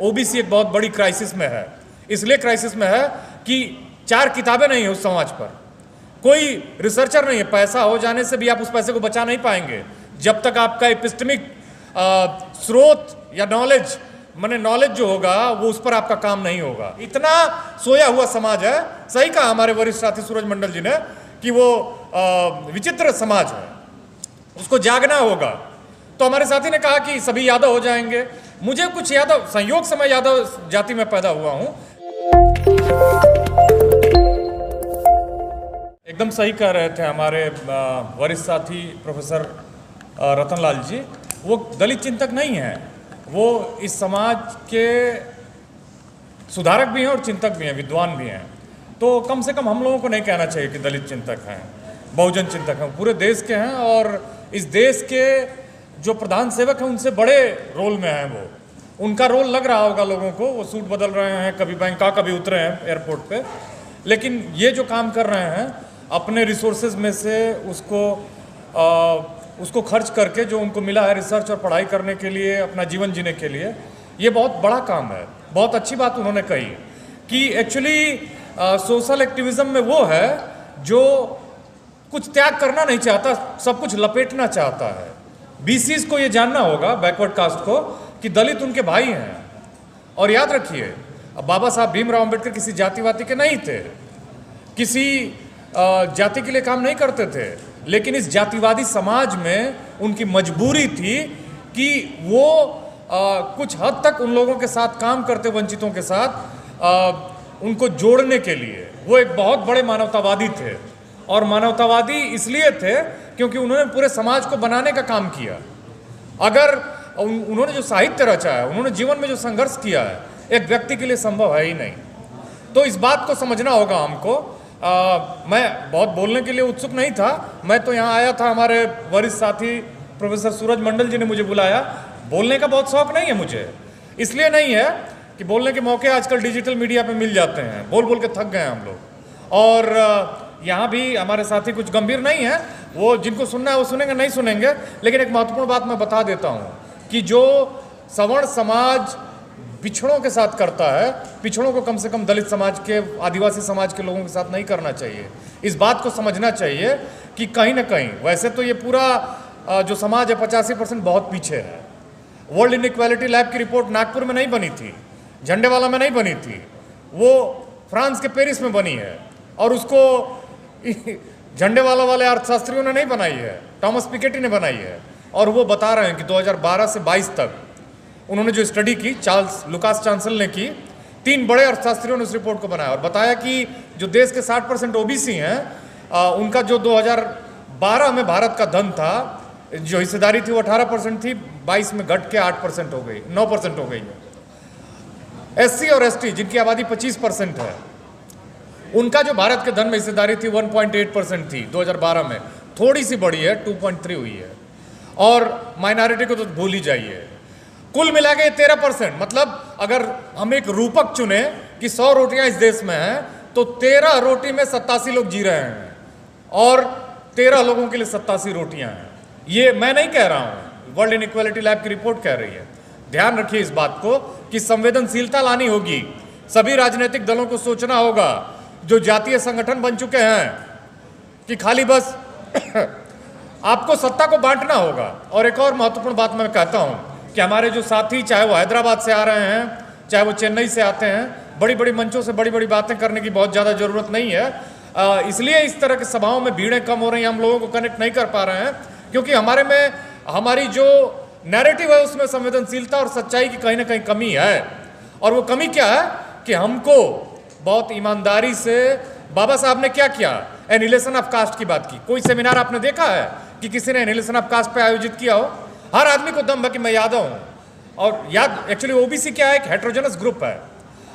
OBC एक बहुत बड़ी क्राइसिस में है। इसलिए क्राइसिस में है कि 4 किताबें नहीं है उस समाज पर, कोई रिसर्चर नहीं है। पैसा हो जाने से भी आप उस पैसे को बचा नहीं पाएंगे जब तक आपका एपिस्टेमिक स्रोत या नॉलेज नॉलेज जो होगा वो उस पर आपका काम नहीं होगा। इतना सोया हुआ समाज है। सही कहा हमारे वरिष्ठ साथी सूरज मंडल जी ने कि वो विचित्र समाज है, उसको जागना होगा। तो हमारे साथी ने कहा कि सभी यादव हो जाएंगे। मुझे कुछ यादव, संयोग से मैं यादव जाति में पैदा हुआ हूं। एकदम सही कह रहे थे हमारे वरिष्ठ साथी प्रोफेसर रतनलाल जी, वो दलित चिंतक नहीं है, वो इस समाज के सुधारक भी हैं और चिंतक भी हैं, विद्वान भी हैं। तो कम से कम हम लोगों को नहीं कहना चाहिए कि दलित चिंतक हैं, बहुजन चिंतक हैं, पूरे देश के हैं। और इस देश के जो प्रधान सेवक हैं उनसे बड़े रोल में हैं वो। उनका रोल लग रहा होगा लोगों को, वो सूट बदल रहे हैं, कभी बैंकॉक कभी उतरे हैं एयरपोर्ट पे, लेकिन ये जो काम कर रहे हैं अपने रिसोर्सेज में से उसको खर्च करके, जो उनको मिला है रिसर्च और पढ़ाई करने के लिए, अपना जीवन जीने के लिए, ये बहुत बड़ा काम है। बहुत अच्छी बात उन्होंने कही कि एक्चुअली सोशल एक्टिविज्म में वो है जो कुछ त्याग करना नहीं चाहता, सब कुछ लपेटना चाहता है। बीसीज को ये जानना होगा, बैकवर्ड कास्ट को, कि दलित उनके भाई हैं। और याद रखिए, अब बाबा साहब भीमराव अंबेडकर किसी जातिवादी के नहीं थे, किसी जाति के लिए काम नहीं करते थे, लेकिन इस जातिवादी समाज में उनकी मजबूरी थी कि वो कुछ हद तक उन लोगों के साथ काम करते, वंचितों के साथ उनको जोड़ने के लिए। वो एक बहुत बड़े मानवतावादी थे, और मानवतावादी इसलिए थे क्योंकि उन्होंने पूरे समाज को बनाने का काम किया। अगर उन्होंने जो साहित्य रचा है, उन्होंने जीवन में जो संघर्ष किया है, एक व्यक्ति के लिए संभव है ही नहीं। तो इस बात को समझना होगा हमको। मैं बहुत बोलने के लिए उत्सुक नहीं था, मैं तो यहाँ आया था, हमारे वरिष्ठ साथी प्रोफेसर सूरज मंडल जी ने मुझे बुलाया। बोलने का बहुत शौक नहीं है मुझे, इसलिए नहीं है कि बोलने के मौके आजकल डिजिटल मीडिया पे मिल जाते हैं, बोल बोल के थक गए हम लोग। और यहाँ भी हमारे साथी कुछ गंभीर नहीं है, वो जिनको सुनना है वो सुनेंगे, नहीं सुनेंगे। लेकिन एक महत्वपूर्ण बात मैं बता देता हूँ कि जो सवर्ण समाज पिछड़ों के साथ करता है, पिछड़ों को कम से कम दलित समाज के, आदिवासी समाज के लोगों के साथ नहीं करना चाहिए। इस बात को समझना चाहिए कि कहीं ना कहीं, वैसे तो ये पूरा जो समाज है 85% बहुत पीछे है। वर्ल्ड इनइक्वालिटी लैब की रिपोर्ट नागपुर में नहीं बनी थी, झंडेवाला में नहीं बनी थी, वो फ्रांस के पेरिस में बनी है। और उसको झंडेवाला वाले अर्थशास्त्रियों ने नहीं बनाई है, टॉमस पिकेटी ने बनाई है। और वो बता रहे हैं कि 2012 से 22 तक उन्होंने जो स्टडी की, चार्ल्स लुकास चांसल ने की, 3 बड़े अर्थशास्त्रियों ने उस रिपोर्ट को बनाया और बताया कि जो देश के 60% ओबीसी हैं, उनका जो 2012 में भारत का धन था, जो हिस्सेदारी थी वो 18% थी, 22 में घट के 8% हो गई, 9% हो गई है। एससी और एसटी जिनकी आबादी 25% है, उनका जो भारत के धन में हिस्सेदारी थी 1.8% थी 2012 में, थोड़ी सी बढ़ी है, 2.3 हुई है। और माइनॉरिटी को तो भूल ही जाइए। कुल मिला के 13%, मतलब अगर हम एक रूपक चुने कि 100 रोटियां इस देश में हैं, तो 13 रोटी में 87 लोग जी रहे हैं, और 13 लोगों के लिए 87 रोटियां हैं। ये मैं नहीं कह रहा हूं, वर्ल्ड इनइक्वालिटी लैब की रिपोर्ट कह रही है। ध्यान रखिए इस बात को कि संवेदनशीलता लानी होगी, सभी राजनीतिक दलों को सोचना होगा, जो जातीय संगठन बन चुके हैं, कि खाली बस आपको सत्ता को बांटना होगा। और एक और महत्वपूर्ण बात मैं कहता हूं कि हमारे जो साथी, चाहे वो हैदराबाद से आ रहे हैं, चाहे वो चेन्नई से आते हैं, बड़ी बड़ी मंचों से बड़ी बड़ी बातें करने की बहुत ज़्यादा ज़रूरत नहीं है। इसलिए इस तरह के सभाओं में भीड़ें कम हो रही हैं, हम लोगों को कनेक्ट नहीं कर पा रहे हैं, क्योंकि हमारे में हमारी जो नैरेटिव है उसमें संवेदनशीलता और सच्चाई की कहीं ना कहीं कमी है। और वो कमी क्या है कि हमको बहुत ईमानदारी से, बाबा साहब ने क्या किया, एनिहिलेशन ऑफ कास्ट की बात की। कोई सेमिनार आपने देखा है कि किसी ने एनिहिलेशन ऑफ कास्ट पे आयोजित किया हो? हर आदमी को दम है कि मैं यादव हूं। और याद, एक्चुअली ओबीसी क्या है, एक हेट्रोजेनस ग्रुप है,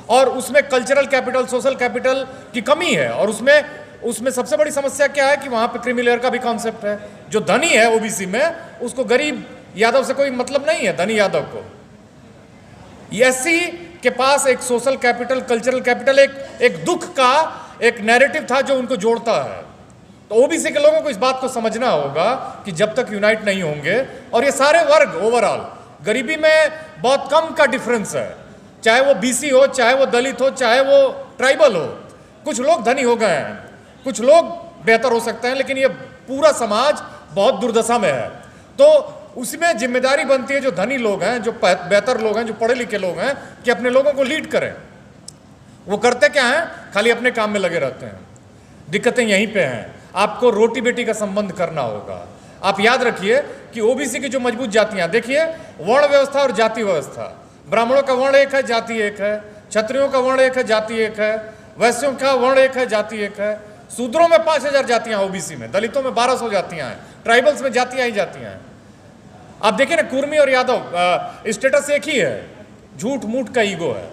और उसमें कल्चरल कैपिटल, सोशल कैपिटल की कमी है। और उसमें सबसे बड़ी समस्या क्या है कि वहां पे क्रीमी लेयर का भी कॉन्सेप्ट है। जो धनी है ओबीसी में, उसको गरीब यादव से कोई मतलब नहीं है, धनी यादव को। एससी के पास एक सोशल कैपिटल, कल्चरल कैपिटल, एक दुख का एक नैरेटिव था जो उनको जोड़ता है। तो ओबीसी के लोगों को इस बात को समझना होगा कि जब तक यूनाइट नहीं होंगे, और ये सारे वर्ग ओवरऑल, गरीबी में बहुत कम का डिफरेंस है, चाहे वो बीसी हो, चाहे वो दलित हो, चाहे वो ट्राइबल हो। कुछ लोग धनी हो गए हैं, कुछ लोग बेहतर हो सकते हैं, लेकिन ये पूरा समाज बहुत दुर्दशा में है। तो उसमें जिम्मेदारी बनती है जो धनी लोग हैं, जो बेहतर लोग हैं, जो पढ़े लिखे लोग हैं, कि अपने लोगों को लीड करें। वो करते क्या हैं? खाली अपने काम में लगे रहते हैं। दिक्कतें यहीं पे हैं। आपको रोटी बेटी का संबंध करना होगा। आप याद रखिए कि ओबीसी की जो मजबूत जातियां, देखिए वर्ण व्यवस्था और जाति व्यवस्था, ब्राह्मणों का वर्ण एक है, जाति एक है, क्षत्रियों का वर्ण एक है, जाति एक है, वैश्यों का वर्ण एक है, जाति एक है, शूद्रों में 5000 जातियां, ओबीसी में, दलितों में 1200 जातियां हैं, ट्राइबल्स में जातियां ही जातियां हैं। आप देखिए ना, कुर्मी और यादव स्टेटस एक ही है, झूठ मूठ का ईगो है,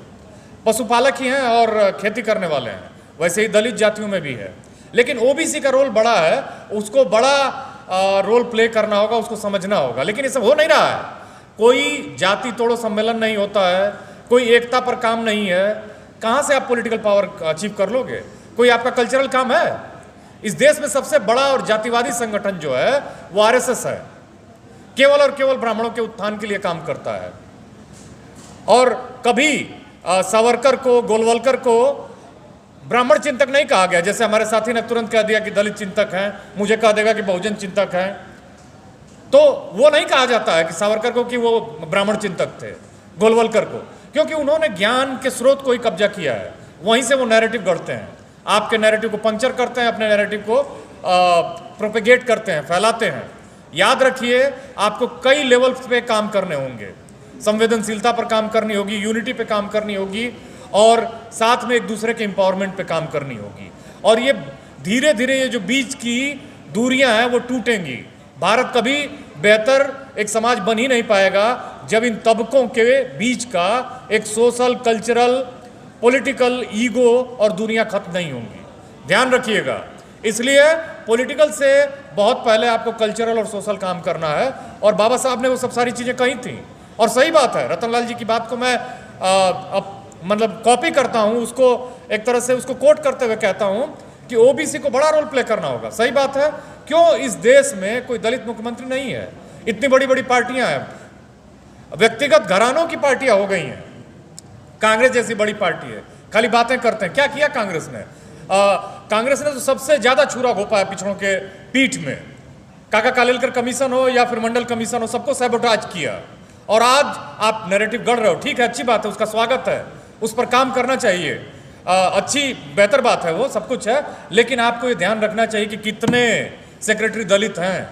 पशुपालक ही हैं और खेती करने वाले हैं। वैसे ही दलित जातियों में भी है, लेकिन ओबीसी का रोल बड़ा है, उसको बड़ा रोल प्ले करना होगा, उसको समझना होगा। लेकिन ये सब हो नहीं रहा है। कोई जाति तोड़ो सम्मेलन नहीं होता है, कोई एकता पर काम नहीं है। कहाँ से आप पॉलिटिकल पावर अचीव कर लोगे? कोई आपका कल्चरल काम है? इस देश में सबसे बड़ा और जातिवादी संगठन जो है वो आरएसएस है, केवल और केवल ब्राह्मणों के उत्थान के लिए काम करता है। और कभी सावरकर को, गोलवलकर को ब्राह्मण चिंतक नहीं कहा गया। जैसे हमारे साथी ने तुरंत कह दिया कि दलित चिंतक हैं, मुझे कह देगा कि बहुजन चिंतक हैं। तो वो नहीं कहा जाता है कि सावरकर को कि वो ब्राह्मण चिंतक थे, गोलवलकर को, क्योंकि उन्होंने ज्ञान के स्रोत को ही कब्जा किया है। वहीं से वो नैरेटिव गढ़ते हैं, आपके नैरेटिव को पंचर करते हैं, अपने नैरेटिव को प्रोपेगेट करते हैं, फैलाते हैं। याद रखिए, आपको कई लेवल्स पे काम करने होंगे। संवेदनशीलता पर काम करनी होगी, यूनिटी पे काम करनी होगी, और साथ में एक दूसरे के एम्पावरमेंट पे काम करनी होगी। और ये धीरे धीरे ये जो बीच की दूरियां हैं वो टूटेंगी। भारत कभी बेहतर एक समाज बन ही नहीं पाएगा जब इन तबकों के बीच का एक सोशल, कल्चरल, पॉलिटिकल ईगो और दूरियां खत्म नहीं होंगी। ध्यान रखिएगा। इसलिए पॉलिटिकल से बहुत पहले आपको कल्चरल और सोशल काम करना है। और बाबा साहब ने वो सब सारी चीज़ें कही थी, और सही बात है। रतनलाल जी की बात को मैं मतलब कॉपी करता हूं, उसको एक तरह से उसको कोट करते हुए कहता हूं कि ओबीसी को बड़ा रोल प्ले करना होगा। सही बात है। क्यों इस देश में कोई दलित मुख्यमंत्री नहीं है? इतनी बड़ी बड़ी पार्टियां हैं, व्यक्तिगत घरानों की पार्टियां हो गई हैं। कांग्रेस जैसी बड़ी पार्टी है, खाली बातें करते हैं। क्या किया कांग्रेस ने? कांग्रेस ने तो सबसे ज्यादा छुरा घोपा है पिछड़ों के पीठ में। काका कालेलकर कमीशन हो या फिर मंडल कमीशन हो, सबको सैबोटाज किया। और आज आप नैरेटिव गढ़ रहे हो, ठीक है, अच्छी बात है, उसका स्वागत है, उस पर काम करना चाहिए, अच्छी बेहतर बात है, वो सब कुछ है। लेकिन आपको ये ध्यान रखना चाहिए कि कितने सेक्रेटरी दलित हैं,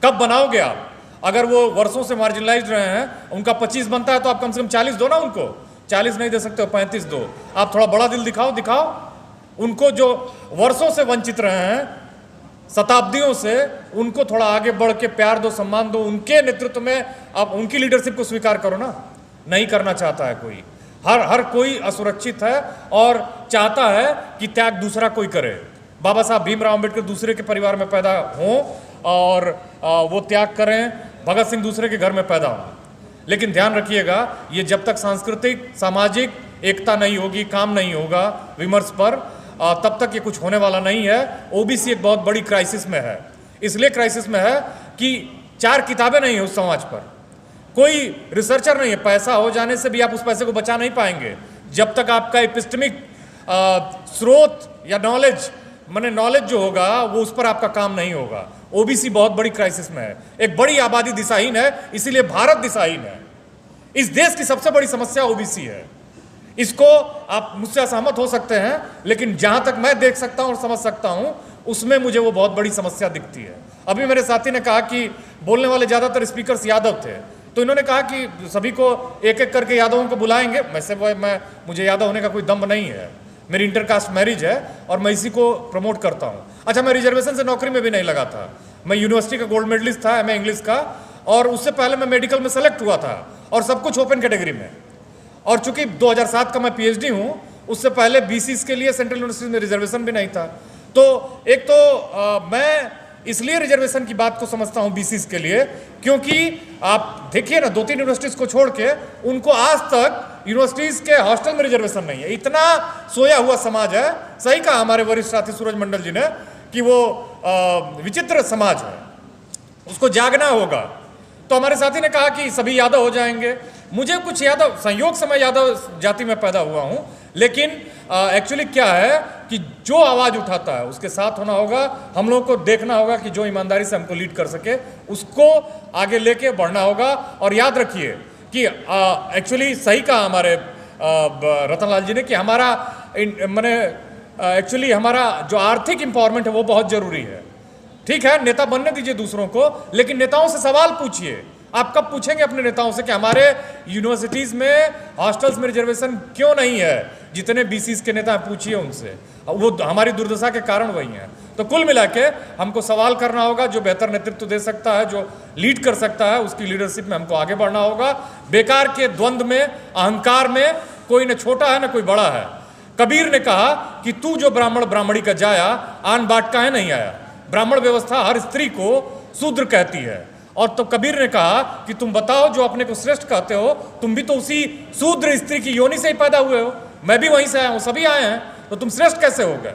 कब बनाओगे आप? अगर वो वर्षों से मार्जिनलाइज्ड रहे हैं, उनका 25 बनता है तो आप कम से कम 40 दो ना उनको। 40 नहीं दे सकते हो, 35 दो। आप थोड़ा बड़ा दिल दिखाओ उनको, जो वर्षों से वंचित रहे हैं, शताब्दियों से, उनको थोड़ा आगे बढ़ के प्यार दो, सम्मान दो। उनके नेतृत्व में आप उनकी लीडरशिप को स्वीकार करो ना। नहीं करना चाहता है कोई। हर कोई असुरक्षित है और चाहता है कि त्याग दूसरा कोई करे। बाबा साहब भीमराव अंबेडकर दूसरे के परिवार में पैदा हों और वो त्याग करें, भगत सिंह दूसरे के घर में पैदा हों। लेकिन ध्यान रखिएगा, ये जब तक सांस्कृतिक सामाजिक एकता नहीं होगी, काम नहीं होगा विमर्श पर, तब तक ये कुछ होने वाला नहीं है। ओबीसी एक बहुत बड़ी क्राइसिस में है। इसलिए क्राइसिस में है कि 4 किताबें नहीं है उस समाज पर, कोई रिसर्चर नहीं है। पैसा हो जाने से भी आप उस पैसे को बचा नहीं पाएंगे जब तक आपका एपिस्टेमिक स्रोत या नॉलेज, माने नॉलेज जो होगा वो, उस पर आपका काम नहीं होगा। ओबीसी बहुत बड़ी क्राइसिस में है। एक बड़ी आबादी दिशाहीन है, इसीलिए भारत दिशाहीन है। इस देश की सबसे बड़ी समस्या ओबीसी है। इसको आप मुझसे असहमत हो सकते हैं, लेकिन जहां तक मैं देख सकता हूं और समझ सकता हूं, उसमें मुझे वो बहुत बड़ी समस्या दिखती है। अभी मेरे साथी ने कहा कि बोलने वाले ज्यादातर स्पीकर्स यादव थे, तो इन्होंने कहा कि सभी को एक एक करके यादवों को बुलाएंगे। मुझे यादव होने का कोई दम नहीं है, मेरी इंटरकास्ट मैरिज है और मैं इसी को प्रमोट करता हूँ। अच्छा, मैं रिजर्वेशन से नौकरी में भी नहीं लगा था। मैं यूनिवर्सिटी का गोल्ड मेडलिस्ट था एमए इंग्लिश का, और उससे पहले मैं मेडिकल में सेलेक्ट हुआ था, और सब कुछ ओपन कैटेगरी में। और चूंकि 2007 का मैं पीएचडी हूँ, उससे पहले बीसीस के लिए सेंट्रल यूनिवर्सिटी में रिजर्वेशन भी नहीं था। तो एक तो मैं इसलिए रिजर्वेशन की बात को समझता हूं बीसीस के लिए, क्योंकि आप देखिए ना, 2-3 यूनिवर्सिटीज को छोड़ के उनको आज तक यूनिवर्सिटीज के हॉस्टल में रिजर्वेशन नहीं है। इतना सोया हुआ समाज है। सही कहा हमारे वरिष्ठ साथी सूरज मंडल जी ने कि वो विचित्र समाज है, उसको जागना होगा। तो हमारे साथी ने कहा कि सभी यादव हो जाएंगे, मुझे कुछ यादव, संयोग से मैं यादव जाति में पैदा हुआ हूं, लेकिन एक्चुअली क्या है कि जो आवाज उठाता है उसके साथ होना होगा। हम लोगों को देखना होगा कि जो ईमानदारी से हमको लीड कर सके उसको आगे लेके बढ़ना होगा। और याद रखिए कि एक्चुअली सही कहा हमारे रतनलाल जी ने कि हमारा मैंने एक्चुअली हमारा जो आर्थिक इंपावरमेंट है वो बहुत जरूरी है। ठीक है, नेता बनने दीजिए दूसरों को, लेकिन नेताओं से सवाल पूछिए। आप कब पूछेंगे अपने नेताओं से कि हमारे यूनिवर्सिटीज में हॉस्टल्स में रिजर्वेशन क्यों नहीं है? जितने बीसीस के नेता पूछिए उनसे, वो हमारी दुर्दशा के कारण वही हैं। तो कुल मिला के हमको सवाल करना होगा। जो बेहतर नेतृत्व दे सकता है, जो लीड कर सकता है, उसकी लीडरशिप में हमको आगे बढ़ना होगा। बेकार के द्वंद्व में, अहंकार में कोई न छोटा है न कोई बड़ा है। कबीर ने कहा कि तू जो ब्राह्मण ब्राह्मणी का जाया, आन बाट काहे नहीं आया। ब्राह्मण व्यवस्था हर स्त्री को शूद्र कहती है। और तो कबीर ने कहा कि तुम बताओ, जो अपने को श्रेष्ठ कहते हो, तुम भी तो उसी शूद्र स्त्री की योनि से ही पैदा हुए हो। मैं भी वहीं से आया हूं, सभी आए हैं, तो तुम श्रेष्ठ कैसे हो गए?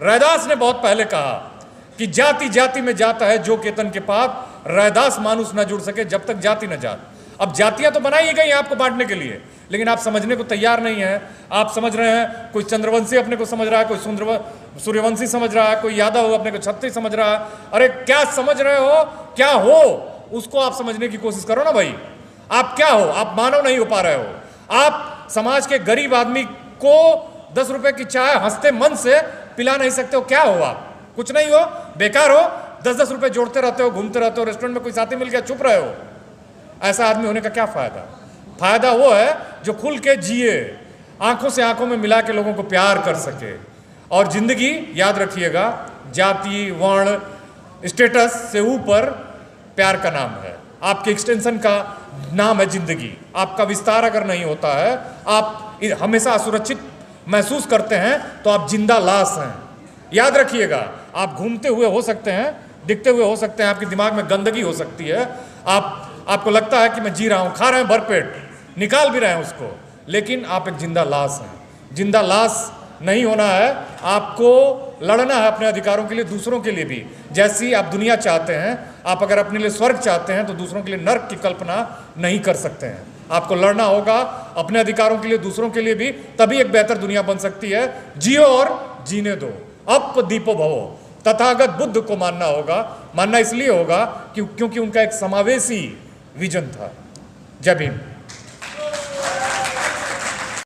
रैदास ने बहुत पहले कहा कि जाति जाति में जाता है जो केतन के पात, रैदास मानुष न जुड़ सके जब तक जाति न जात। अब जातियां तो बनाई गई आपको बांटने के लिए, लेकिन आप समझने को तैयार नहीं है। आप समझ रहे हैं, कोई चंद्रवंशी अपने को समझ रहा है, कोई सूर्यवंशी समझ रहा है, कोई यादव अपने को छत्तीस समझ रहा है। अरे क्या समझ रहे हो, क्या हो, उसको आप समझने की कोशिश करो ना भाई। आप क्या हो? आप मानव नहीं हो पा रहे हो। आप समाज के गरीब आदमी को 10 रुपए की चाय हंसते मन से पिला नहीं सकते हो। क्या हो आप? कुछ नहीं हो, बेकार हो। 10-10 रुपए जोड़ते रहते हो, घूमते रहते हो, रेस्टोरेंट में कोई साथी मिल गया चुप रहे हो। ऐसा आदमी होने का क्या फायदा? फायदा वो है जो खुल के जिए, आंखों से आंखों में मिला के लोगों को प्यार कर सके। और जिंदगी, याद रखिएगा, जाति, वर्ण, स्टेटस से ऊपर प्यार का नाम है। आपके एक्सटेंशन का नाम है जिंदगी। आपका विस्तार अगर नहीं होता है, आप हमेशा असुरक्षित महसूस करते हैं, तो आप जिंदा लाश हैं। याद रखिएगा, आप घूमते हुए हो सकते हैं, दिखते हुए हो सकते हैं, आपके दिमाग में गंदगी हो सकती है, आपको लगता है कि मैं जी रहा हूं, खा रहे हैं भरपेट, निकाल भी रहे हैं उसको, लेकिन आप एक जिंदा लाश हैं। जिंदा लाश नहीं होना है, आपको लड़ना है अपने अधिकारों के लिए, दूसरों के लिए भी। जैसी आप दुनिया चाहते हैं, आप अगर अपने लिए स्वर्ग चाहते हैं, तो दूसरों के लिए नर्क की कल्पना नहीं कर सकते हैं। आपको लड़ना होगा अपने अधिकारों के लिए, दूसरों के लिए भी, तभी एक बेहतर दुनिया बन सकती है। जियो और जीने दो, अप दीपो भवो। तथागत बुद्ध को मानना होगा। मानना इसलिए होगा क्योंकि उनका एक समावेशी विजन था। जय भीम।